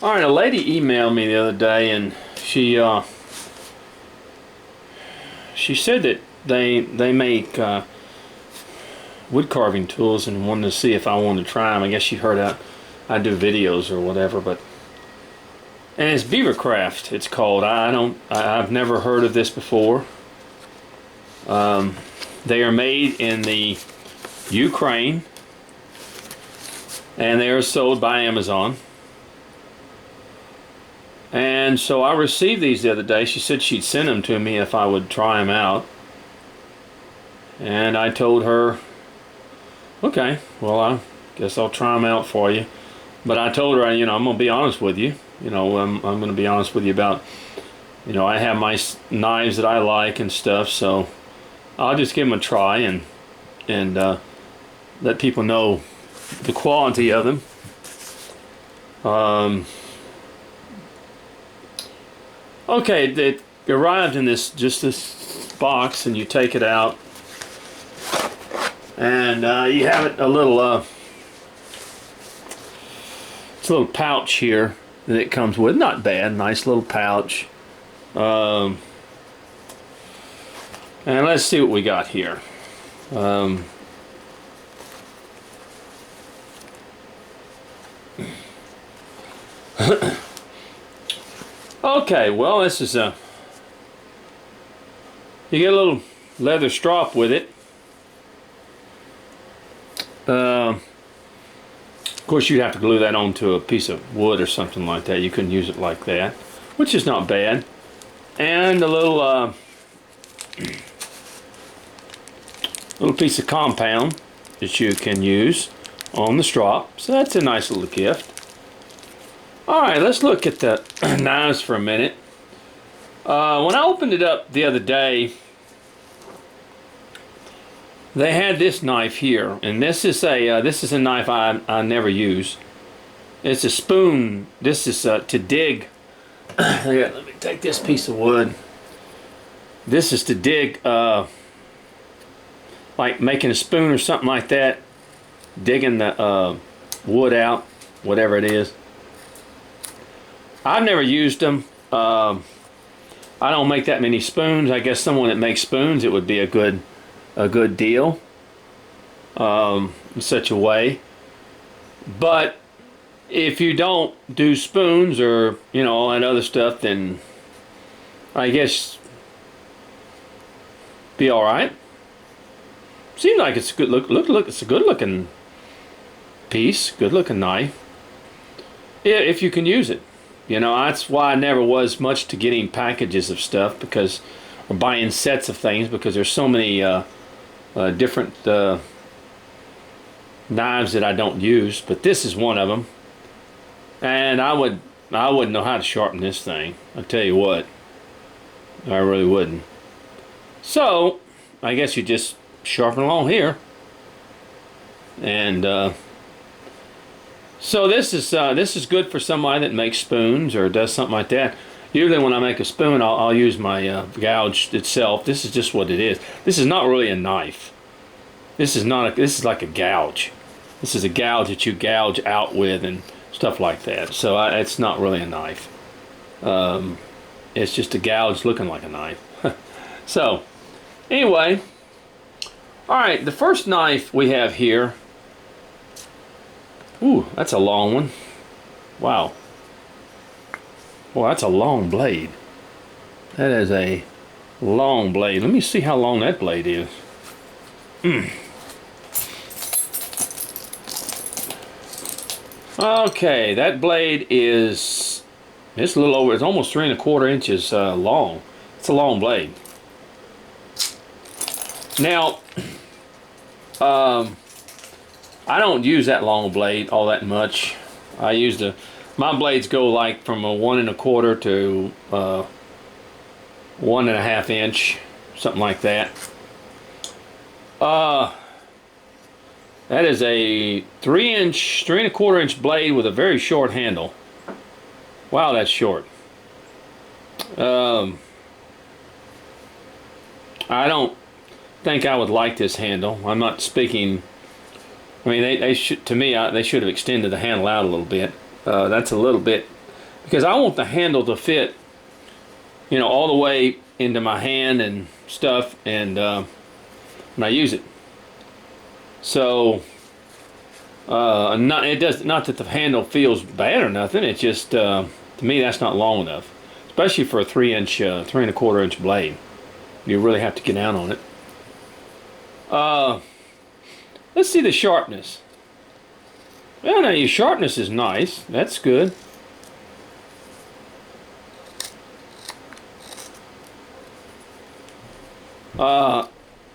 All right, a lady emailed me the other day, and she said that they make wood carving tools, and wanted to see if I wanted to try them. I guess she heard I do videos or whatever, and it's Beaver Craft. It's called. I've never heard of this before. They are made in the Ukraine, and they are sold by Amazon. And so I received these the other day. She said she'd send them to me if I would try them out. And I told her, okay, well, I guess I'll try them out for you. But I told her, I'm going to be honest with you. I'm going to be honest with you about, I have my knives that I like and stuff. So I'll just give them a try and let people know the quality of them. Okay, it arrived in this box, and you take it out, and you have it it's a little pouch here that it comes with. Not bad, nice little pouch. And let's see what we got here. Okay, well, this is you get a little leather strap with it. Of course, you'd have to glue that onto a piece of wood or something like that. You couldn't use it like that, which is not bad. And a little piece of compound that you can use on the strap. So that's a nice little gift. Alright, let's look at the knives for a minute. When I opened it up the other day, they had this knife here, and this is a knife I never use. It's a spoon. This is to dig. Here, let me take this piece of wood. This is to dig, like making a spoon or something like that. Digging the wood out, whatever it is. I've never used them. I don't make that many spoons. I guess someone that makes spoons, it would be a good deal in such a way. But if you don't do spoons or all that other stuff, then I guess be all right. Seems like it's a good look. Look, it's a good looking piece, good looking knife. Yeah, if you can use it. That's why I never was much to getting packages of stuff or buying sets of things, because there's so many different knives that I don't use. But this is one of them, and I wouldn't know how to sharpen this thing. I tell you what, I really wouldn't. So I guess you just sharpen along here, and so this is good for somebody that makes spoons or does something like that. Usually when I make a spoon, I'll use my gouge itself. This is just what it is. This is not really a knife. This is like a gouge. This is a gouge that you gouge out with and stuff like that. So it's not really a knife. It's just a gouge looking like a knife. So anyway, all right. The first knife we have here. Ooh, that's a long one. Wow. Well, that's a long blade. That is a long blade. Let me see how long that blade is. Okay, that blade it's a little over, it's almost 3 1/4 inches long. It's a long blade. Now, I don't use that long blade all that much. My blades go like from a 1 1/4 to 1 1/2 inch, something like that. That is a 3 1/4 inch blade with a very short handle. Wow, that's short. I don't think I would like this handle. I'm not speaking. I mean, they should, to me, they should have extended the handle out a little bit. That's a little bit because I want the handle to fit, you know, all the way into my hand and stuff, and when I use it. So not that the handle feels bad or nothing. It's just to me that's not long enough, especially for a 3-inch, 3 1/4 inch blade. You really have to get down on it. Let's see the sharpness. Well, now your sharpness is nice. That's good.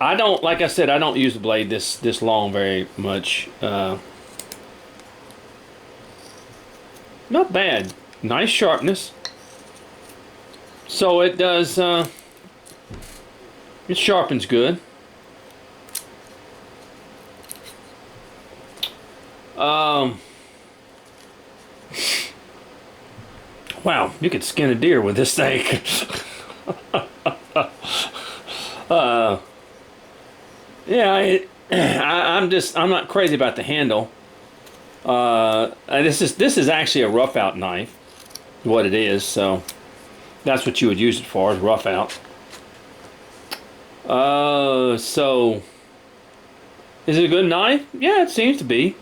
I don't, like I said, I don't use the blade this long very much. Not bad. Nice sharpness. So it does, it sharpens good. Wow, you could skin a deer with this thing. Yeah, I'm not crazy about the handle. This is actually a rough out knife, what it is. So that's what you would use it for, is rough out. So is it a good knife? Yeah, it seems to be.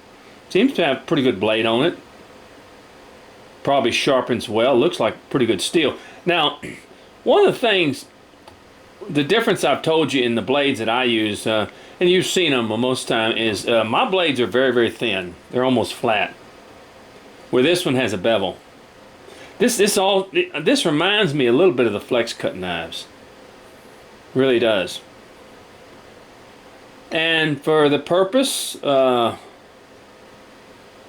Seems to have pretty good blade on it. Probably sharpens well. Looks like pretty good steel. Now, one of the things, the difference I've told you in the blades that I use, and you've seen them most of the time, is my blades are very, very thin. They're almost flat. Where this one has a bevel. This reminds me a little bit of the flex cut knives. Really does. And for the purpose,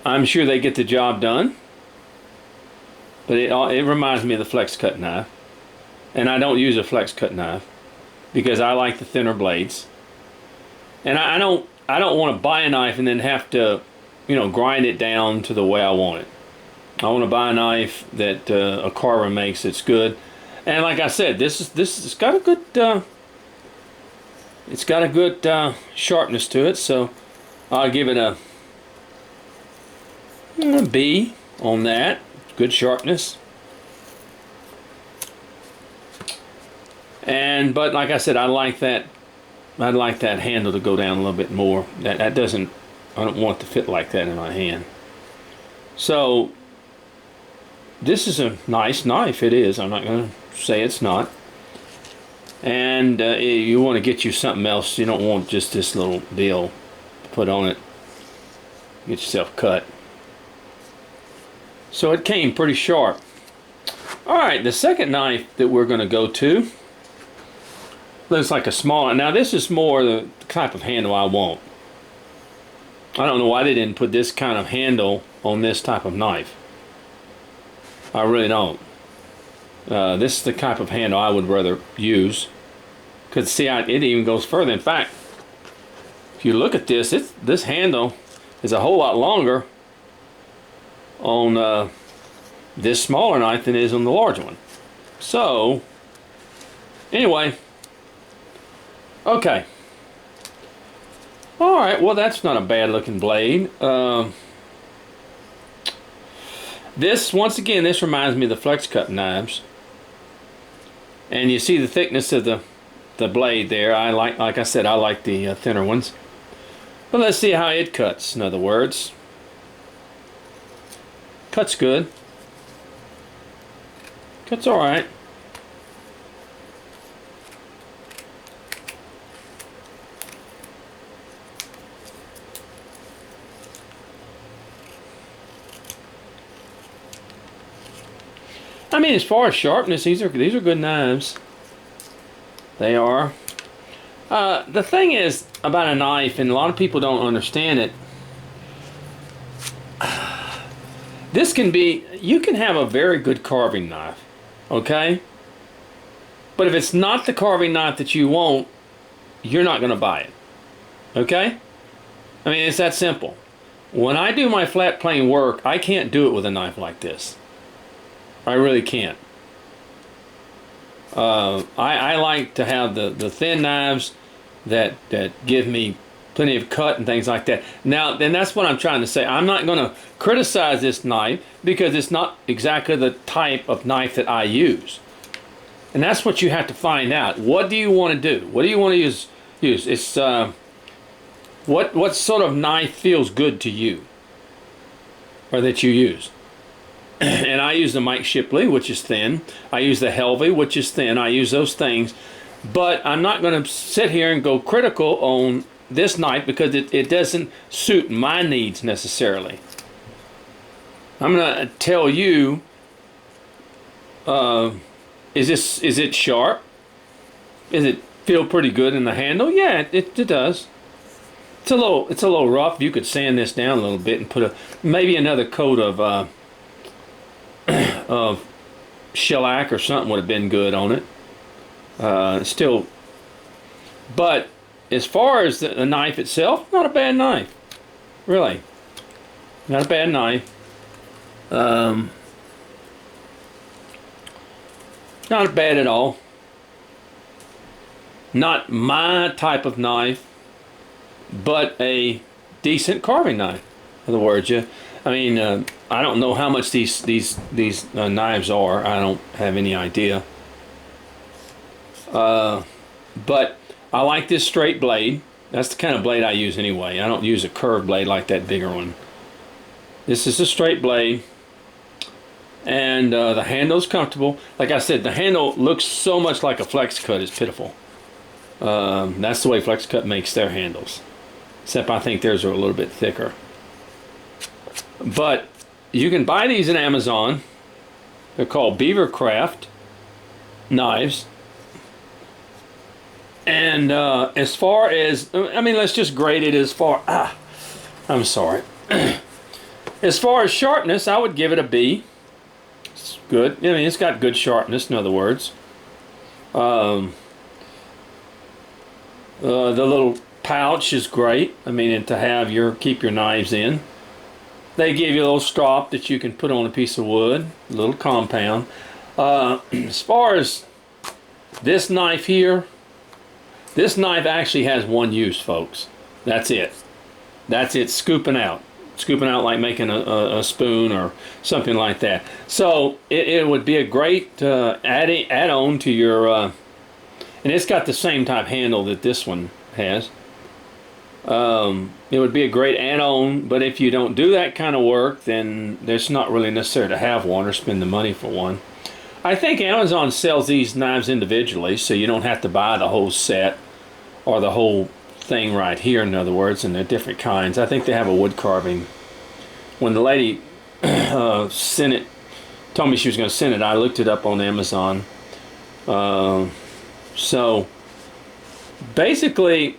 I'm sure they get the job done. But it reminds me of the flex cut knife. And I don't use a flex cut knife because I like the thinner blades. And I don't want to buy a knife and then have to, you know, grind it down to the way I want it. I want to buy a knife that a carver makes that's good. And like I said, it's got a good sharpness to it, so I'll give it a B on that. Good sharpness. But like I said, I'd like that handle to go down a little bit more. I don't want it to fit like that in my hand. So this is a nice knife. It is. I'm not going to say it's not. And you want to get you something else. You don't want just this little deal to put on it. Get yourself cut. So it came pretty sharp. Alright, the second knife that we're going to go to looks like a smaller. Now this is more the type of handle I want. I don't know why they didn't put this kind of handle on this type of knife. I really don't. This is the type of handle I would rather use. Because see, it even goes further. In fact, if you look at this, this handle is a whole lot longer on this smaller knife than it is on the larger one. So, anyway, okay. Alright, well that's not a bad looking blade. This, once again, this reminds me of the flex cut knives. And you see the thickness of the blade there. Like I said, I like the thinner ones. But let's see how it cuts, in other words. Cuts good. Cuts alright. I mean, as far as sharpness, these are good knives. They are. The thing is about a knife, and a lot of people don't understand it. This can be, you can have a very good carving knife, okay? But if it's not the carving knife that you want, you're not going to buy it, okay? I mean, it's that simple. When I do my flat plane work, I can't do it with a knife like this. I really can't. I like to have the thin knives that give me plenty of cut and things like that. Now, then that's what I'm trying to say. I'm not going to criticize this knife because it's not exactly the type of knife that I use. And that's what you have to find out. What do you want to do? What do you want to use? It's what sort of knife feels good to you, or that you use. And I use the Mike Shipley, which is thin. I use the Helvey, which is thin. I use those things. But I'm not going to sit here and go critical on this knife because it doesn't suit my needs necessarily. I'm going to tell you, is it sharp? Does it feel pretty good in the handle? Yeah, it does. It's a little rough. You could sand this down a little bit and put maybe another coat of shellac or something would have been good on it. Still, but as far as the knife itself, not a bad knife, really, not a bad knife. Not bad at all. Not my type of knife, but a decent carving knife. In other words, I mean, I don't know how much these knives are. I don't have any idea. But I like this straight blade. That's the kind of blade I use anyway. I don't use a curved blade like that bigger one. This is a straight blade. And the handle's comfortable. Like I said, the handle looks so much like a flex cut, it's pitiful. That's the way flex cut makes their handles. Except I think theirs are a little bit thicker. But you can buy these in Amazon. They're called Beaver Craft knives. And as far as, I mean, let's just grade it as far, I'm sorry. As far as sharpness, I would give it a B. It's good. I mean, it's got good sharpness, in other words. The little pouch is great. I mean, and to have keep your knives in. They give you a little strop that you can put on a piece of wood, a little compound. As far as this knife here, this knife actually has one use, folks. That's it. That's it, scooping out. Scooping out like making a spoon or something like that. So it would be a great add-on to your, and it's got the same type handle that this one has. It would be a great add-on, but if you don't do that kind of work, then it's not really necessary to have one or spend the money for one. I think Amazon sells these knives individually, so you don't have to buy the whole set or the whole thing right here, in other words, and they're different kinds. I think they have a wood carving. When the lady sent it, told me she was going to send it, I looked it up on Amazon. So basically,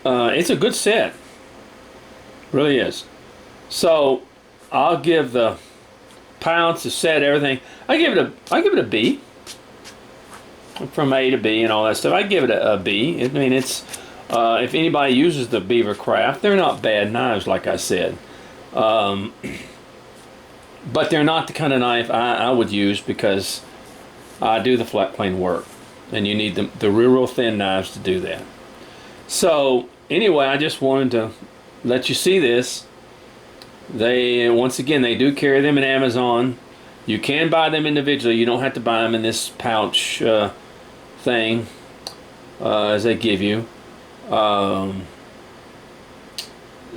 it's a good set. Really is. So I'll give the pounds, the set, everything. I give it a B. From A to B and all that stuff. I give it a B. I mean, it's if anybody uses the Beaver Craft, they're not bad knives, like I said. But they're not the kind of knife I would use because I do the flat plane work, and you need the real thin knives to do that. So anyway, I just wanted to let you see this. They, once again, they do carry them in Amazon. You can buy them individually. You don't have to buy them in this pouch thing as they give you.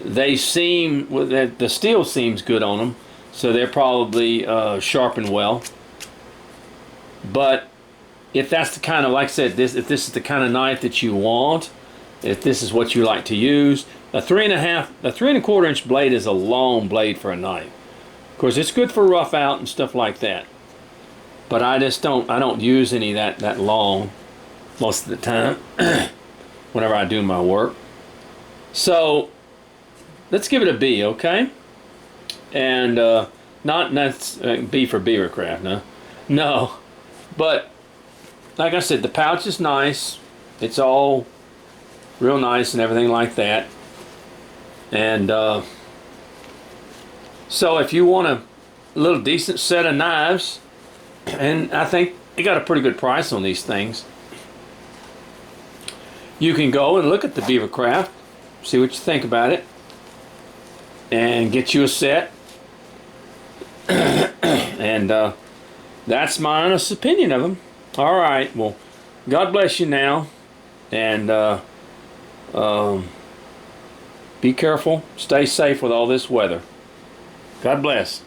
They seem, the steel seems good on them, so they're probably sharpened well. But if that's the kind of, like I said, if this is the kind of knife that you want, if this is what you like to use, a 3.25 inch blade is a long blade for a knife. Of course, it's good for rough out and stuff like that. But I don't use any that long most of the time whenever I do my work. So let's give it a B, okay? And not B for Beaver Craft, no. But like I said, the pouch is nice. It's all real nice and everything like that. And so if you want a little decent set of knives, and I think you got a pretty good price on these things, you can go and look at the Beaver Craft see what you think about it, and get you a set. And that's my honest opinion of them. All right, well, God bless you now, and be careful, stay safe with all this weather. God bless.